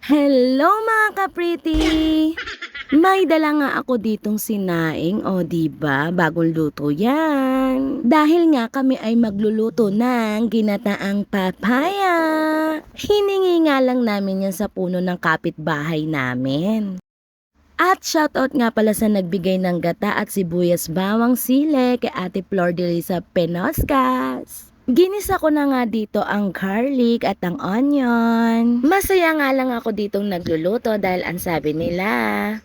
Hello mga ka-pretty! May dala nga ako ditong sinaing, o di ba? Bagong luto yan. Dahil nga kami ay magluluto ng ginataang papaya. Hiningi nga lang namin yan sa puno ng kapitbahay namin. At shoutout nga pala sa nagbigay ng gata at sibuyas bawang sile kay Ate Flor de Lisa Penoscas. Ginisa ko na nga dito ang garlic at ang onion. Masaya nga lang ako ditong nagluluto dahil ang sabi nila,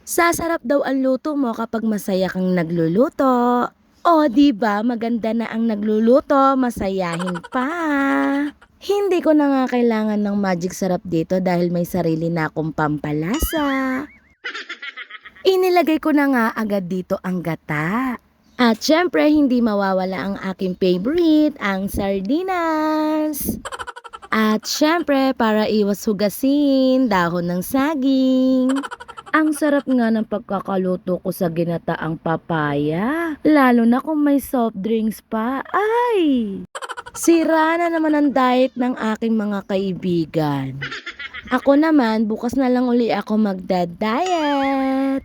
sasarap daw ang luto mo kapag masaya kang nagluluto. O di ba maganda na ang nagluluto, masayahin pa. Hindi ko na nga kailangan ng magic sarap dito dahil may sarili na akong pampalasa. Inilagay ko na nga agad dito ang gata. At syempre, hindi mawawala ang aking favorite, ang sardinas. At syempre, para iwas hugasin, dahon ng saging. Ang sarap nga ng pagkakaluto ko sa ginataang papaya. Lalo na kung may soft drinks pa. Ay! Sira na naman ang diet ng aking mga kaibigan. Ako naman, bukas na lang uli ako magda-diet.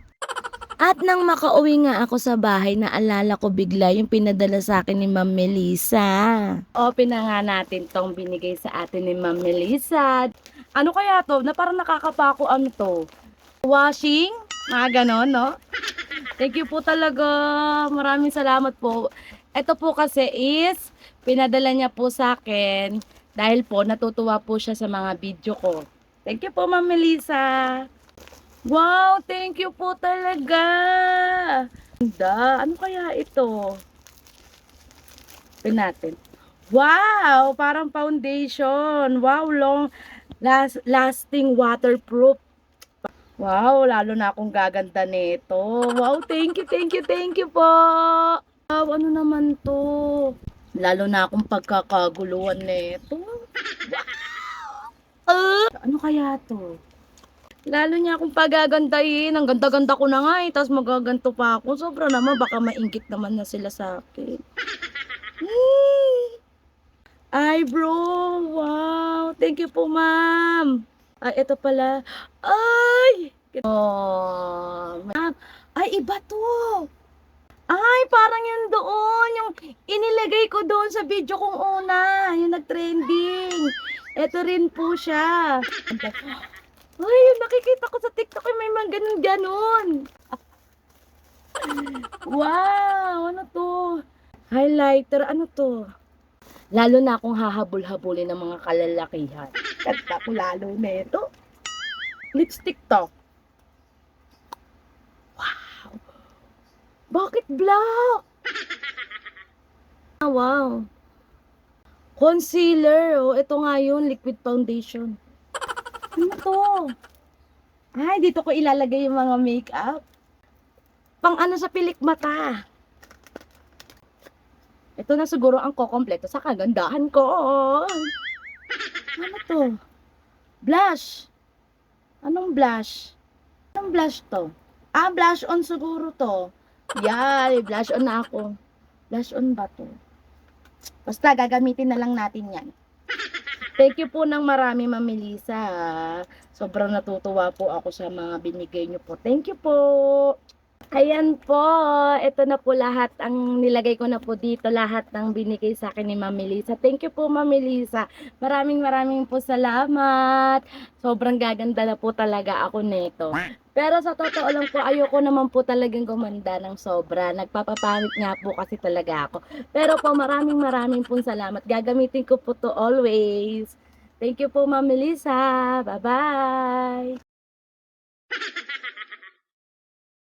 At nang makauwi nga ako sa bahay, naalala ko bigla yung pinadala sa akin ni Ma'am Melissa. Open na nga natin tong binigay sa atin ni Ma'am Melissa. Ano kaya to? Na parang nakakapako ano to? Washing? Mga ganon, no? Thank you po talaga. Maraming salamat po. Ito po kasi is, pinadala niya po sa akin dahil po natutuwa po siya sa mga video ko. Thank you po, Ma'am Melissa. Wow, thank you po talaga. Ganda. Ano kaya ito? Tignan natin. Wow, parang foundation. Wow, lasting waterproof. Wow, lalo na akong gaganda nito. Wow, thank you, thank you, thank you po. Wow, ano naman to? Lalo na akong pagkakaguluhan nito. Wow. Ano kaya to? Lalo niya akong pagagandahin. Ang ganda-ganda ko na nga eh. Tapos magaganto pa ako. Sobra naman. Baka maingit naman na sila sa akin. Ay bro. Wow. Thank you po ma'am. Ay ito pala. Ay. Oh. Ay iba to. Ay parang yun doon. Yung inilagay ko doon sa video kong una. Yung nag-trending. Ito rin po siya. Ay, nakikita ko sa TikTok ay may mga ganun-ganun. Wow, ano to? Highlighter, ano to? Lalo na akong hahabol-habulin ng mga kalalakihan. Kanta ko lalo na ito. Lipstick to. Wow. Bakit black? Ah, wow. Concealer, oh. Ito nga yun, liquid foundation. Ano to? Ay, dito ko ilalagay yung mga makeup. Pang ano sa pilik mata. Ito na siguro ang kukompleto sa kagandahan ko. Ano to? Blush. Anong blush? Anong blush to? Ah, blush on siguro to. Yan, blush on na ako. Blush on ba to? Basta gagamitin na lang natin yan. Thank you po ng marami, Ma'am Melissa. Sobrang natutuwa po ako sa mga binigay niyo po. Thank you po. Ayan po, ito na po lahat ang nilagay ko na po dito, lahat ng binigay sa akin ni Ma'am Melissa. Thank you po, Ma'am Melissa. Maraming po salamat. Sobrang gaganda na po talaga ako nito. Pero sa totoo lang po, ayoko naman po talagang gumanda ng sobra. Nagpapapangit nga po kasi talaga ako. Pero po, maraming po salamat. Gagamitin ko po to always. Thank you po, Ma'am Melissa. Bye-bye.